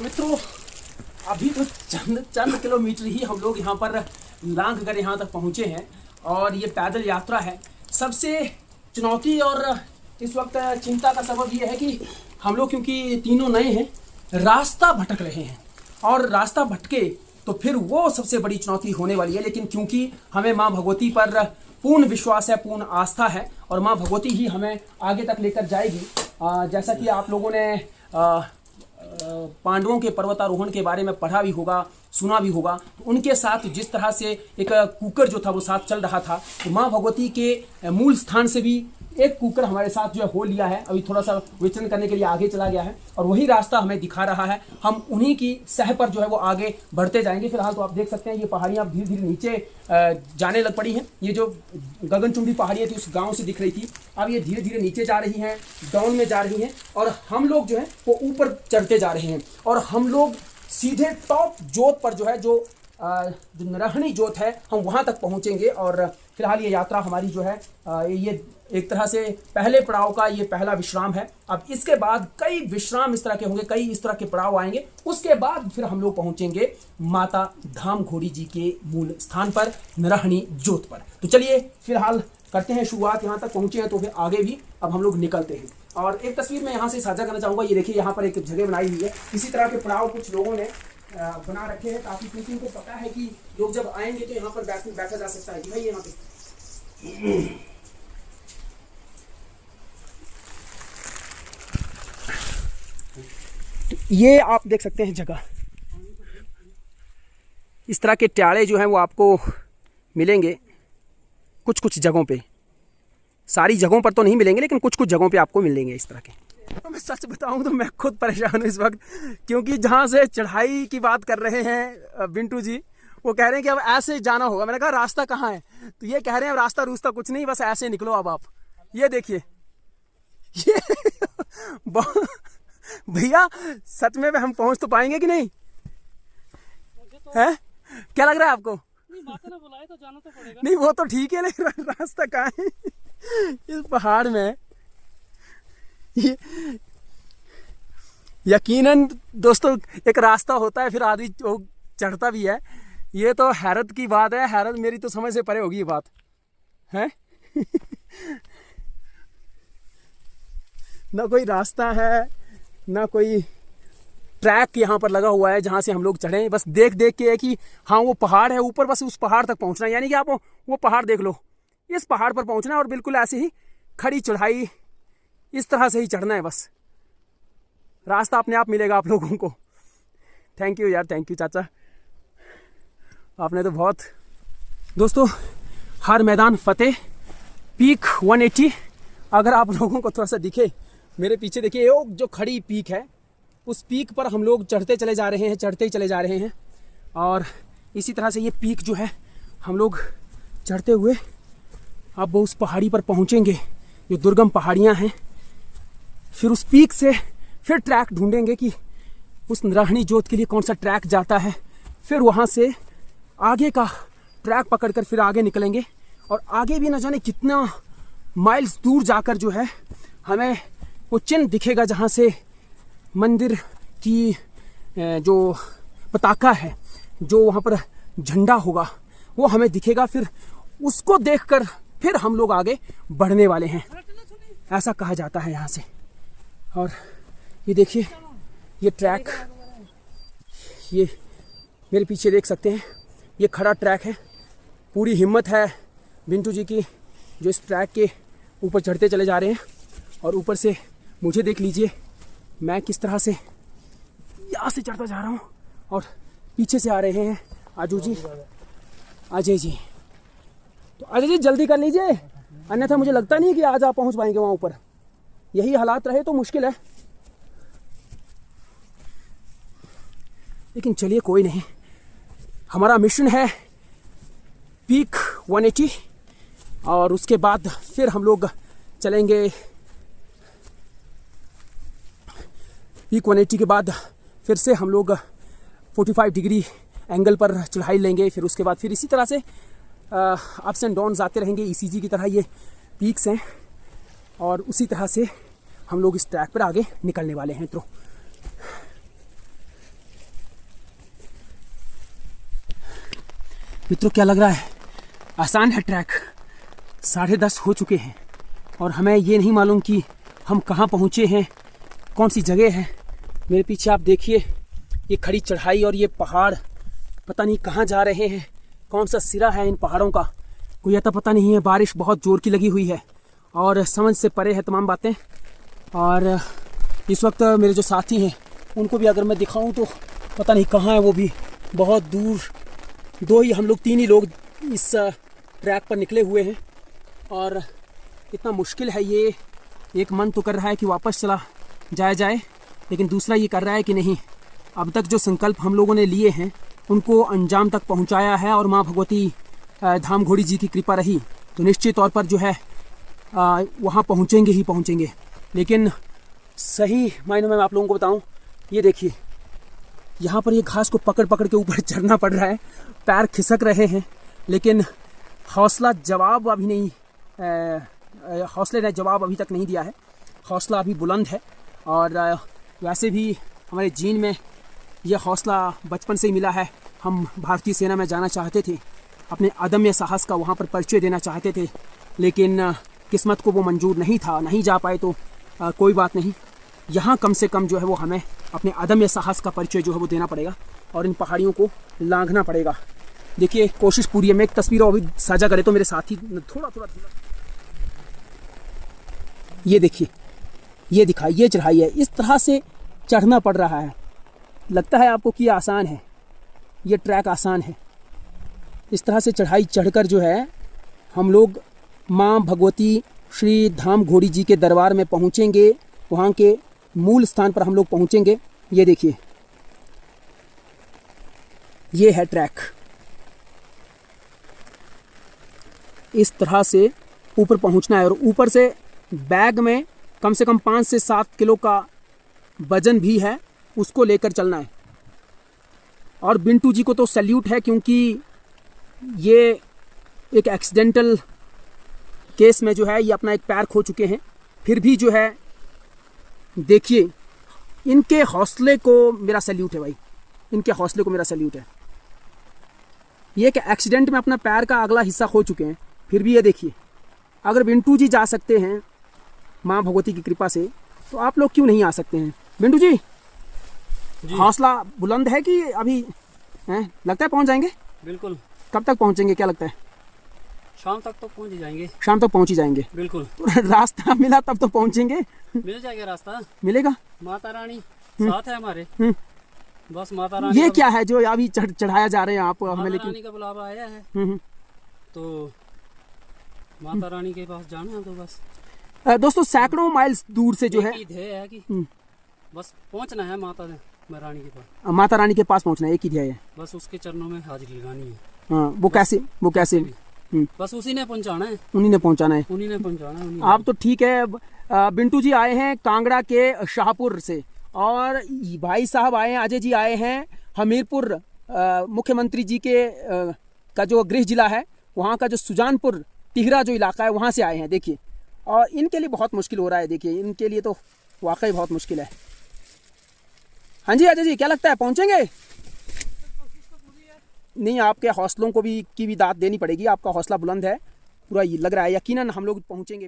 मित्रों, अभी तो चंद किलोमीटर ही हम लोग यहाँ पर लांघ कर यहाँ तक पहुँचे हैं और ये पैदल यात्रा है। सबसे चुनौती और इस वक्त चिंता का सबब ये है कि हम लोग क्योंकि तीनों नए हैं, रास्ता भटक रहे हैं और रास्ता भटके तो फिर वो सबसे बड़ी चुनौती होने वाली है। लेकिन क्योंकि हमें माँ भगवती पर पूर्ण विश्वास है, पूर्ण आस्था है और माँ भगवती ही हमें आगे तक लेकर जाएगी। जैसा कि आप लोगों ने पांडवों के पर्वतारोहण के बारे में पढ़ा भी होगा, सुना भी होगा, तो उनके साथ जिस तरह से एक कुकर जो था वो साथ चल रहा था, तो माँ भगवती के मूल स्थान से भी एक कुकर हमारे साथ जो है हो लिया है। अभी थोड़ा सा विचरण करने के लिए आगे चला गया है और वही रास्ता हमें दिखा रहा है। हम उन्हीं की सह पर जो है वो आगे बढ़ते जाएंगे। फिलहाल तो आप देख सकते हैं ये पहाड़ियाँ धीरे धीरे नीचे जाने लग पड़ी हैं। ये जो गगनचुंबी पहाड़ियाँ थी उस गांव से दिख रही थी, अब ये धीरे धीरे नीचे जा रही हैं, डाउन में जा रही हैं और हम लोग जो है वो ऊपर चढ़ते जा रहे हैं और हम लोग सीधे टॉप जोत पर जो है जो नरहनी जोत है हम वहाँ तक पहुँचेंगे। और फिलहाल ये यात्रा हमारी जो है ये एक तरह से पहले पड़ाव का ये पहला विश्राम है। अब इसके बाद कई विश्राम इस तरह के होंगे, कई इस तरह के पड़ाव आएंगे। उसके बाद फिर हम लोग पहुंचेंगे माता धाम घोड़ी जी के मूल स्थान पर, नरहनी जोत पर। तो चलिए फिलहाल करते हैं शुरुआत। यहाँ तक पहुंचे हैं तो फिर आगे भी अब हम लोग निकलते हैं। और एक तस्वीर मैं यहाँ से साझा करना चाहूँगा। ये देखिए यहाँ पर एक जगह बनाई हुई है, इसी तरह के पड़ाव कुछ लोगों ने बना रखे हैं ताकि क्योंकि उनको पता है कि लोग जब आएंगे तो यहाँ पर बैठा जा सकता है। भाई यहाँ पे ये आप देख सकते हैं जगह, इस तरह के ट्याले जो हैं वो आपको मिलेंगे कुछ कुछ जगहों पे। सारी जगहों पर तो नहीं मिलेंगे लेकिन कुछ कुछ जगहों पे आपको मिलेंगे इस तरह के। तो मैं सच बताऊं तो मैं खुद परेशान हूँ इस वक्त, क्योंकि जहाँ से चढ़ाई की बात कर रहे हैं बिंटू जी, वो कह रहे हैं कि अब ऐसे जाना होगा। मैंने कहा रास्ता कहाँ है, तो ये कह रहे हैं रास्ता रूस्ता कुछ नहीं, बस ऐसे निकलो। अब आप ये देखिए ये भैया सच में हम पहुंच तो पाएंगे कि नहीं? तो है क्या लग रहा है आपको? नहीं, माता ने बुलाया तो जाना तो पड़ेगा। नहीं वो तो ठीक है, लेकिन रास्ता कहाँ है इस पहाड़ में? ये यकीनन दोस्तों एक रास्ता होता है, फिर आदमी चढ़ता भी है। ये तो हैरत की बात है, हैरत मेरी तो समझ से परे होगी ये बात है। ना कोई रास्ता है, ना कोई ट्रैक यहाँ पर लगा हुआ है जहाँ से हम लोग चढ़ें। बस देख देख के है कि हाँ वो पहाड़ है ऊपर, बस उस पहाड़ तक पहुँचना है। यानी कि आप वो पहाड़ देख लो, इस पहाड़ पर पहुँचना है और बिल्कुल ऐसे ही खड़ी चढ़ाई इस तरह से ही चढ़ना है। बस रास्ता अपने आप मिलेगा आप लोगों को। थैंक यू यार, थैंक यू चाचा, आपने तो बहुत। दोस्तों हर मैदान फतेह, पीक 180 अगर आप लोगों को थोड़ा सा दिखे मेरे पीछे, देखिए वो जो खड़ी पीक है उस पीक पर हम लोग चढ़ते चले जा रहे हैं, चढ़ते ही चले जा रहे हैं। और इसी तरह से ये पीक जो है हम लोग चढ़ते हुए अब उस पहाड़ी पर पहुंचेंगे जो दुर्गम पहाड़ियां हैं। फिर उस पीक से फिर ट्रैक ढूंढेंगे कि उस नरहनी जोत के लिए कौन सा ट्रैक जाता है। फिर वहाँ से आगे का ट्रैक पकड़कर फिर आगे निकलेंगे और आगे भी न जाने कितना माइल्स दूर जाकर जो है हमें वो चिन्ह दिखेगा जहाँ से मंदिर की जो पताका है, जो वहाँ पर झंडा होगा वो हमें दिखेगा। फिर उसको देखकर फिर हम लोग आगे बढ़ने वाले हैं, ऐसा कहा जाता है यहाँ से। और ये देखिए ये ट्रैक, ये मेरे पीछे देख सकते हैं ये खड़ा ट्रैक है। पूरी हिम्मत है बिंटू जी की जो इस ट्रैक के ऊपर चढ़ते चले जा रहे हैं। और ऊपर से मुझे देख लीजिए मैं किस तरह से यहाँ से चढ़ता जा रहा हूँ और पीछे से आ रहे हैं आजू जी, अजय जी। तो अजय जी जल्दी कर लीजिए, अन्यथा मुझे लगता नहीं कि आज आप पहुँच पाएंगे वहाँ ऊपर। यही हालात रहे तो मुश्किल है, लेकिन चलिए कोई नहीं। हमारा मिशन है पीक 180 और उसके बाद फिर हम लोग चलेंगे। पीक 180 के बाद फिर से हम लोग 45 डिग्री एंगल पर चढ़ाई लेंगे। फिर उसके बाद फिर इसी तरह से अप्स एंड डाउन्स आते रहेंगे। ईसीजी की तरह ये पीक्स हैं और उसी तरह से हम लोग इस ट्रैक पर आगे निकलने वाले हैं। तो मित्रों क्या लग रहा है, आसान है ट्रैक। 10:30 हो चुके हैं और हमें ये नहीं मालूम कि हम कहाँ पहुँचे हैं, कौन सी जगह है। मेरे पीछे आप देखिए, ये खड़ी चढ़ाई और ये पहाड़ पता नहीं कहाँ जा रहे हैं, कौन सा सिरा है इन पहाड़ों का, कोई अता पता नहीं है। बारिश बहुत ज़ोर की लगी हुई है और समझ से परे है तमाम बातें। और इस वक्त मेरे जो साथी हैं उनको भी अगर मैं दिखाऊं तो पता नहीं कहाँ है, वो भी बहुत दूर। तीन ही लोग इस ट्रैक पर निकले हुए हैं और इतना मुश्किल है ये। एक मन तो कर रहा है कि वापस चला जाए, लेकिन दूसरा ये कर रहा है कि नहीं, अब तक जो संकल्प हम लोगों ने लिए हैं उनको अंजाम तक पहुंचाया है और माँ भगवती धाम घोड़ी जी की कृपा रही तो निश्चित तौर पर जो है वहाँ पहुँचेंगे ही पहुँचेंगे। लेकिन सही मायनों में मैं आप लोगों को बताऊं, ये देखिए यहाँ पर ये घास को पकड़ पकड़ के ऊपर चढ़ना पड़ रहा है, पैर खिसक रहे हैं, लेकिन हौसला जवाब अभी नहीं, हौसले ने जवाब अभी तक नहीं दिया है। हौसला अभी बुलंद है और वैसे भी हमारे जीन में यह हौसला बचपन से ही मिला है। हम भारतीय सेना में जाना चाहते थे, अपने अदम्य साहस का वहाँ पर परिचय देना चाहते थे, लेकिन किस्मत को वो मंजूर नहीं था, नहीं जा पाए। तो कोई बात नहीं, यहाँ कम से कम जो है वो हमें अपने अदम्य साहस का परिचय जो है वो देना पड़ेगा और इन पहाड़ियों को लांघना पड़ेगा। देखिए कोशिश पूरी है। मैं एक तस्वीर अभी साझा करे तो मेरे साथी थोड़ा ये देखिए, ये दिखाई, ये चढ़ाई है, इस तरह से चढ़ना पड़ रहा है। लगता है आपको कि ये आसान है, ये ट्रैक आसान है। इस तरह से चढ़ाई चढ़कर जो है हम लोग माँ भगवती श्री धाम घोड़ी जी के दरबार में पहुँचेंगे, वहाँ के मूल स्थान पर हम लोग पहुँचेंगे। ये देखिए, ये है ट्रैक। इस तरह से ऊपर पहुँचना है और ऊपर से बैग में कम से कम 5 से 7 किलो का वजन भी है, उसको लेकर चलना है। और बिंटू जी को तो सैल्यूट है, क्योंकि ये एक एक्सीडेंटल केस में जो है ये अपना एक पैर खो चुके हैं, फिर भी जो है देखिए इनके हौसले को मेरा सैल्यूट है भाई, इनके हौसले को मेरा सैल्यूट है। ये एक एक्सीडेंट में अपना पैर का अगला हिस्सा खो चुके हैं, फिर भी ये देखिए, अगर बिंटू जी जा सकते हैं माँ भगवती की कृपा से, तो आप लोग क्यों नहीं आ सकते हैं। बिंटू जी, हौसला बुलंद है कि अभी लगता है पहुंच जाएंगे? बिल्कुल। कब तक पहुंचेंगे, क्या लगता है? शाम तक तो पहुंच ही जाएंगे। शाम तक पहुंच ही जाएंगे, बिल्कुल। तो रास्ता मिला तब तो पहुंचेंगे। मिल जाएगा रास्ता, मिलेगा। माता रानी साथ है हमारे, बस माता रानी। ये क्या है जो अभी चढ़ाया जा रहे हैं आप हमें? लेकिन रानी का बुलावा आया है तो माता रानी के पास जाना है। तो बस दोस्तों सैकड़ों माइल्स दूर से जो है कि बस पहुंचना है माता रानी के पास। माता रानी के पास पहुंचना है, एक ही ध्येय है, बस उसके चरणों में हाजिरी लगानी है। हाँ, वो कैसे बस उसी ने पहुंचाना है, उन्हीं ने पहुंचाना है, उन्हीं ने पहुंचाना है। आप तो ठीक है। बिंटू जी आए हैं कांगड़ा के शाहपुर से और भाई साहब आए हैं, अजय जी आए हैं हमीरपुर, मुख्यमंत्री जी के का जो गृह जिला है वहाँ का जो सुजानपुर टिहरा जो इलाका है वहाँ से आए हैं। देखिए, और इनके लिए बहुत मुश्किल हो रहा है। देखिए इनके लिए तो वाकई बहुत मुश्किल है। हाँ जी अजय जी, क्या लगता है पहुँचेंगे? नहीं, आपके हौसलों को भी दाद देनी पड़ेगी। आपका हौसला बुलंद है, पूरा लग रहा है, यकीनन हम लोग पहुँचेंगे।